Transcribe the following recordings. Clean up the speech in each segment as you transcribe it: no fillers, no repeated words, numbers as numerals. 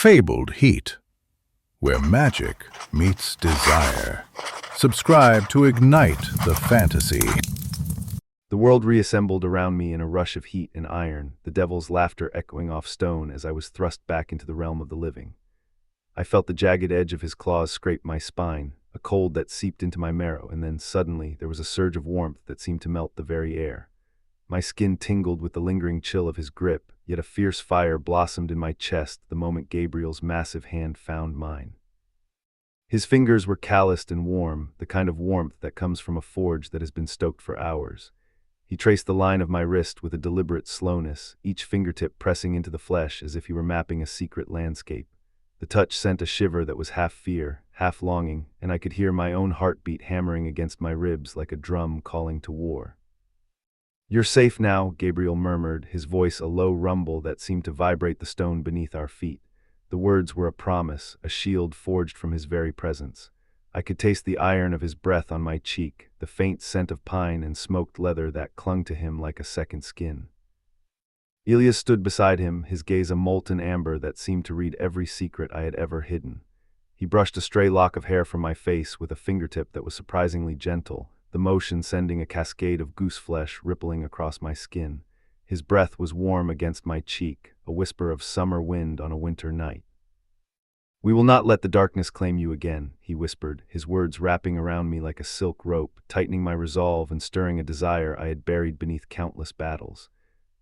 fabled heat, where magic meets desire. Subscribe to ignite the fantasy. The world reassembled around me in a rush of heat and iron, the devil's laughter echoing off stone as I was thrust back into the realm of the living. I felt the jagged edge of his claws scrape my spine, a cold that seeped into my marrow, and then suddenly there was a surge of warmth that seemed to melt the very air. My skin tingled with the lingering chill of his grip, yet a fierce fire blossomed in my chest the moment Gabriel's massive hand found mine. His fingers were calloused and warm, the kind of warmth that comes from a forge that has been stoked for hours. He traced the line of my wrist with a deliberate slowness, each fingertip pressing into the flesh as if he were mapping a secret landscape. The touch sent a shiver that was half fear, half longing, and I could hear my own heartbeat hammering against my ribs like a drum calling to war. "You're safe now," Gabriel murmured, his voice a low rumble that seemed to vibrate the stone beneath our feet. The words were a promise, a shield forged from his very presence. I could taste the iron of his breath on my cheek, the faint scent of pine and smoked leather that clung to him like a second skin. Elias stood beside him, his gaze a molten amber that seemed to read every secret I had ever hidden. He brushed a stray lock of hair from my face with a fingertip that was surprisingly gentle, the motion sending a cascade of goose flesh rippling across my skin. His breath was warm against my cheek, a whisper of summer wind on a winter night. "We will not let the darkness claim you again," he whispered, his words wrapping around me like a silk rope, tightening my resolve and stirring a desire I had buried beneath countless battles.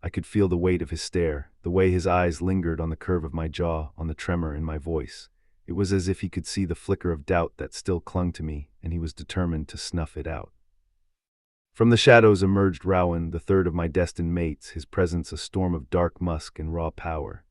I could feel the weight of his stare, the way his eyes lingered on the curve of my jaw, on the tremor in my voice. It was as if he could see the flicker of doubt that still clung to me, and he was determined to snuff it out. From the shadows emerged Rowan, the third of my destined mates, his presence a storm of dark musk and raw power.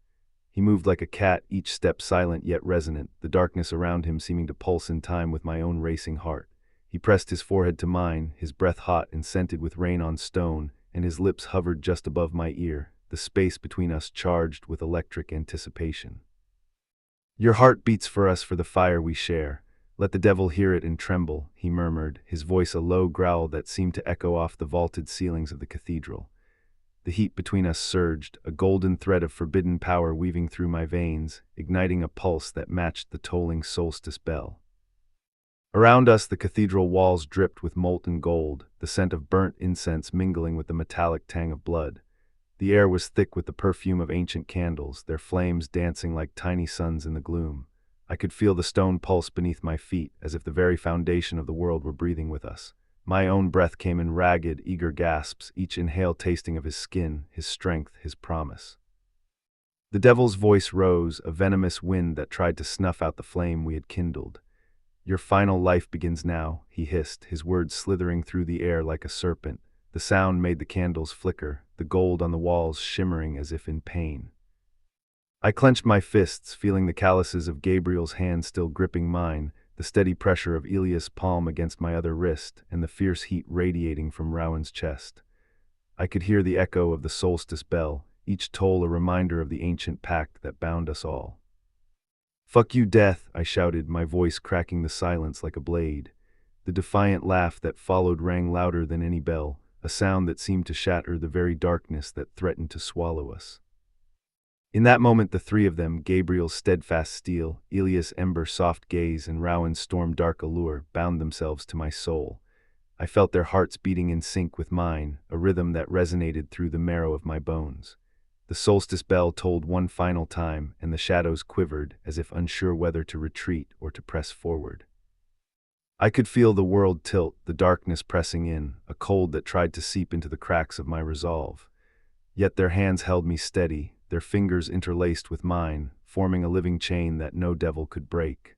He moved like a cat, each step silent yet resonant, the darkness around him seeming to pulse in time with my own racing heart. He pressed his forehead to mine, his breath hot and scented with rain on stone, and his lips hovered just above my ear, the space between us charged with electric anticipation. "Your heart beats for us for the fire we share. Let the devil hear it and tremble," he murmured, his voice a low growl that seemed to echo off the vaulted ceilings of the cathedral. The heat between us surged, a golden thread of forbidden power weaving through my veins, igniting a pulse that matched the tolling solstice bell. Around us the cathedral walls dripped with molten gold, the scent of burnt incense mingling with the metallic tang of blood. The air was thick with the perfume of ancient candles, their flames dancing like tiny suns in the gloom. I could feel the stone pulse beneath my feet, as if the very foundation of the world were breathing with us. My own breath came in ragged, eager gasps, each inhale tasting of his skin, his strength, his promise. The devil's voice rose, a venomous wind that tried to snuff out the flame we had kindled. "Your final life begins now," he hissed, his words slithering through the air like a serpent. The sound made the candles flicker, the gold on the walls shimmering as if in pain. I clenched my fists, feeling the calluses of Gabriel's hand still gripping mine, the steady pressure of Elias' palm against my other wrist, and the fierce heat radiating from Rowan's chest. I could hear the echo of the solstice bell, each toll a reminder of the ancient pact that bound us all. "Fuck you, death," I shouted, my voice cracking the silence like a blade. The defiant laugh that followed rang louder than any bell, a sound that seemed to shatter the very darkness that threatened to swallow us. In that moment the three of them, Gabriel's steadfast steel, Elias' ember soft gaze, and Rowan's storm-dark allure, bound themselves to my soul. I felt their hearts beating in sync with mine, a rhythm that resonated through the marrow of my bones. The solstice bell tolled one final time, and the shadows quivered, as if unsure whether to retreat or to press forward. I could feel the world tilt, the darkness pressing in, a cold that tried to seep into the cracks of my resolve. Yet their hands held me steady, their fingers interlaced with mine, forming a living chain that no devil could break.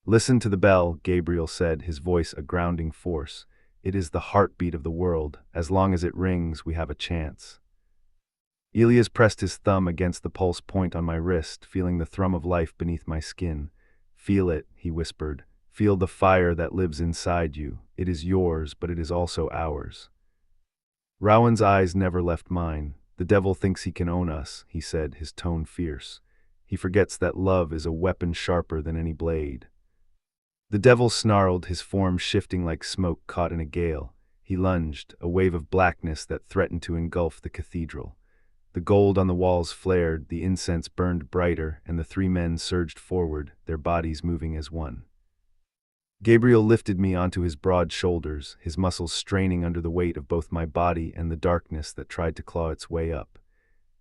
"Listen to the bell," Gabriel said, his voice a grounding force. "It is the heartbeat of the world. As long as it rings, we have a chance." Elias pressed his thumb against the pulse point on my wrist, feeling the thrum of life beneath my skin. "Feel it," he whispered. "Feel the fire that lives inside you. It is yours, but it is also ours." Rowan's eyes never left mine. "The devil thinks he can own us," he said, his tone fierce. "He forgets that love is a weapon sharper than any blade." The devil snarled, his form shifting like smoke caught in a gale. He lunged, a wave of blackness that threatened to engulf the cathedral. The gold on the walls flared, the incense burned brighter, and the three men surged forward, their bodies moving as one. Gabriel lifted me onto his broad shoulders, his muscles straining under the weight of both my body and the darkness that tried to claw its way up.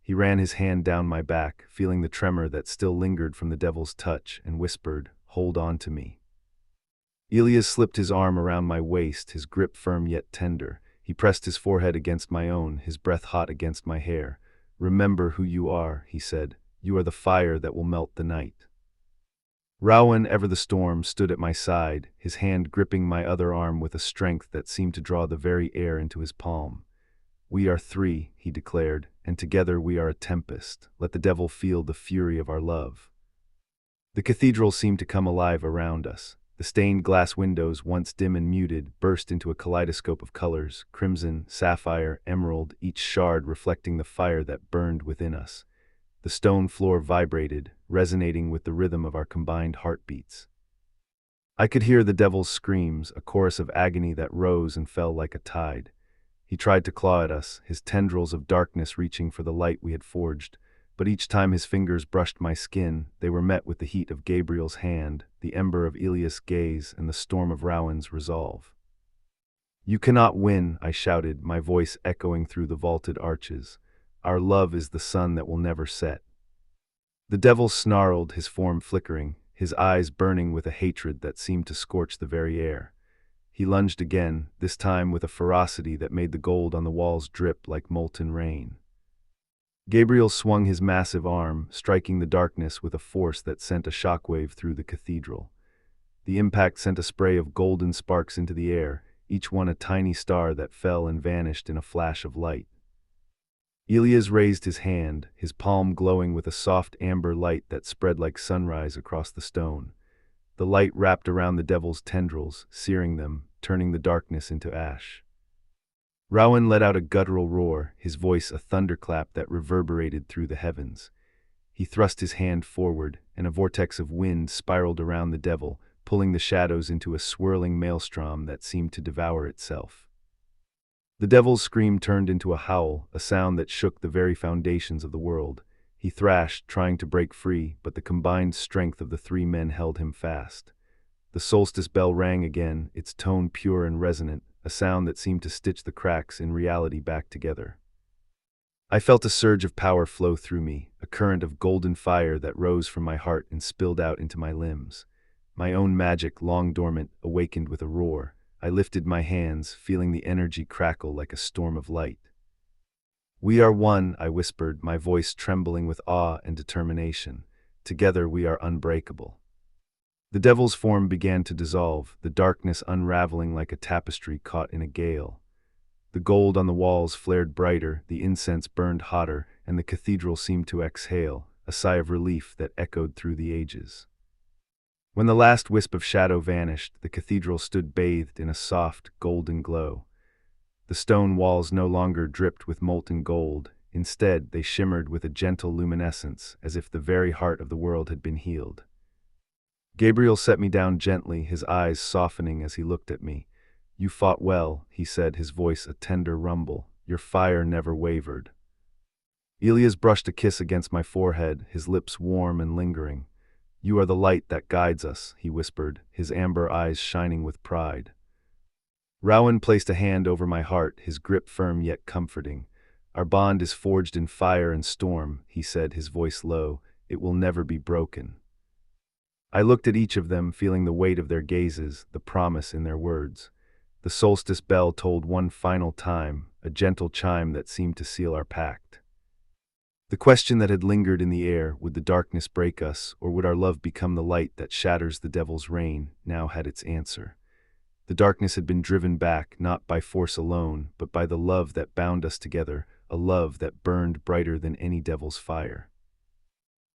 He ran his hand down my back, feeling the tremor that still lingered from the devil's touch, and whispered, "Hold on to me." Elias slipped his arm around my waist, his grip firm yet tender. He pressed his forehead against my own, his breath hot against my hair. "Remember who you are," he said. "You are the fire that will melt the night." Rowan, ever the storm, stood at my side, his hand gripping my other arm with a strength that seemed to draw the very air into his palm. "We are three," he declared, "and together we are a tempest. Let the devil feel the fury of our love." The cathedral seemed to come alive around us. The stained glass windows, once dim and muted, burst into a kaleidoscope of colors, crimson, sapphire, emerald, each shard reflecting the fire that burned within us. The stone floor vibrated, resonating with the rhythm of our combined heartbeats. I could hear the devil's screams, a chorus of agony that rose and fell like a tide. He tried to claw at us, his tendrils of darkness reaching for the light we had forged, but each time his fingers brushed my skin, they were met with the heat of Gabriel's hand, the ember of Elias' gaze, and the storm of Rowan's resolve. "You cannot win," I shouted, my voice echoing through the vaulted arches. "Our love is the sun that will never set." The devil snarled, his form flickering, his eyes burning with a hatred that seemed to scorch the very air. He lunged again, this time with a ferocity that made the gold on the walls drip like molten rain. Gabriel swung his massive arm, striking the darkness with a force that sent a shockwave through the cathedral. The impact sent a spray of golden sparks into the air, each one a tiny star that fell and vanished in a flash of light. Elias raised his hand, his palm glowing with a soft amber light that spread like sunrise across the stone. The light wrapped around the devil's tendrils, searing them, turning the darkness into ash. Rowan let out a guttural roar, his voice a thunderclap that reverberated through the heavens. He thrust his hand forward, and a vortex of wind spiraled around the devil, pulling the shadows into a swirling maelstrom that seemed to devour itself. The devil's scream turned into a howl, a sound that shook the very foundations of the world. He thrashed, trying to break free, but the combined strength of the three men held him fast. The solstice bell rang again, its tone pure and resonant, a sound that seemed to stitch the cracks in reality back together. I felt a surge of power flow through me, a current of golden fire that rose from my heart and spilled out into my limbs. My own magic, long dormant, awakened with a roar. I lifted my hands, feeling the energy crackle like a storm of light. "We are one," I whispered, my voice trembling with awe and determination. "Together we are unbreakable." The devil's form began to dissolve, the darkness unraveling like a tapestry caught in a gale. The gold on the walls flared brighter, the incense burned hotter, and the cathedral seemed to exhale, a sigh of relief that echoed through the ages. When the last wisp of shadow vanished, the cathedral stood bathed in a soft, golden glow. The stone walls no longer dripped with molten gold. Instead, they shimmered with a gentle luminescence, as if the very heart of the world had been healed. Gabriel set me down gently, his eyes softening as he looked at me. "You fought well," he said, his voice a tender rumble. "Your fire never wavered." Elias brushed a kiss against my forehead, his lips warm and lingering. "You are the light that guides us," he whispered, his amber eyes shining with pride. Rowan placed a hand over my heart, his grip firm yet comforting. "Our bond is forged in fire and storm," he said, his voice low. "It will never be broken." I looked at each of them, feeling the weight of their gazes, the promise in their words. The solstice bell tolled one final time, a gentle chime that seemed to seal our pact. The question that had lingered in the air, would the darkness break us, or would our love become the light that shatters the devil's reign, now had its answer. The darkness had been driven back, not by force alone, but by the love that bound us together, a love that burned brighter than any devil's fire.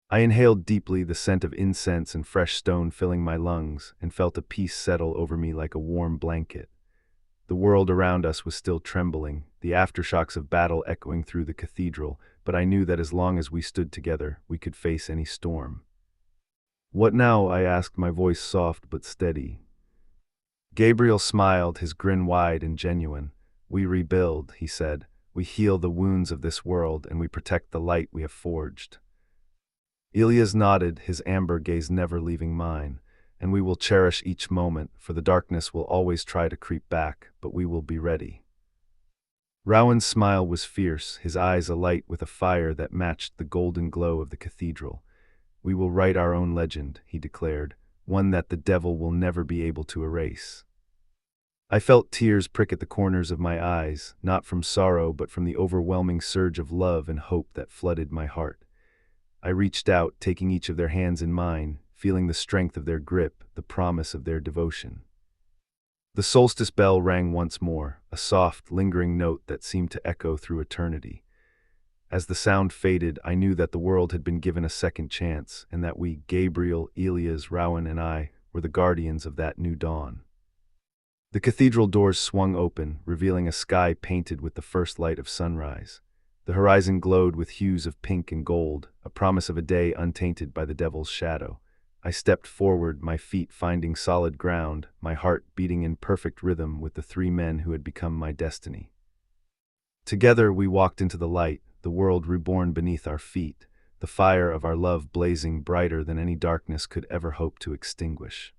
I inhaled deeply, the scent of incense and fresh stone filling my lungs, and felt a peace settle over me like a warm blanket. The world around us was still trembling, the aftershocks of battle echoing through the cathedral, but I knew that as long as we stood together, we could face any storm. "What now?" I asked, my voice soft but steady. Gabriel smiled, his grin wide and genuine. "We rebuild," he said, We heal the wounds of this world, and we protect the light we have forged. Elias nodded, his amber gaze never leaving mine. And we will cherish each moment, for the darkness will always try to creep back, but we will be ready. Rowan's smile was fierce, his eyes alight with a fire that matched the golden glow of the cathedral. We will write our own legend, he declared, one that the devil will never be able to erase. I felt tears prick at the corners of my eyes, not from sorrow but from the overwhelming surge of love and hope that flooded my heart. I reached out, taking each of their hands in mine, feeling the strength of their grip, the promise of their devotion. The solstice bell rang once more, a soft, lingering note that seemed to echo through eternity. As the sound faded, I knew that the world had been given a second chance, and that we, Gabriel, Elias, Rowan, and I, were the guardians of that new dawn. The cathedral doors swung open, revealing a sky painted with the first light of sunrise. The horizon glowed with hues of pink and gold, a promise of a day untainted by the devil's shadow. I stepped forward, my feet finding solid ground, my heart beating in perfect rhythm with the three men who had become my destiny. Together we walked into the light, the world reborn beneath our feet, the fire of our love blazing brighter than any darkness could ever hope to extinguish.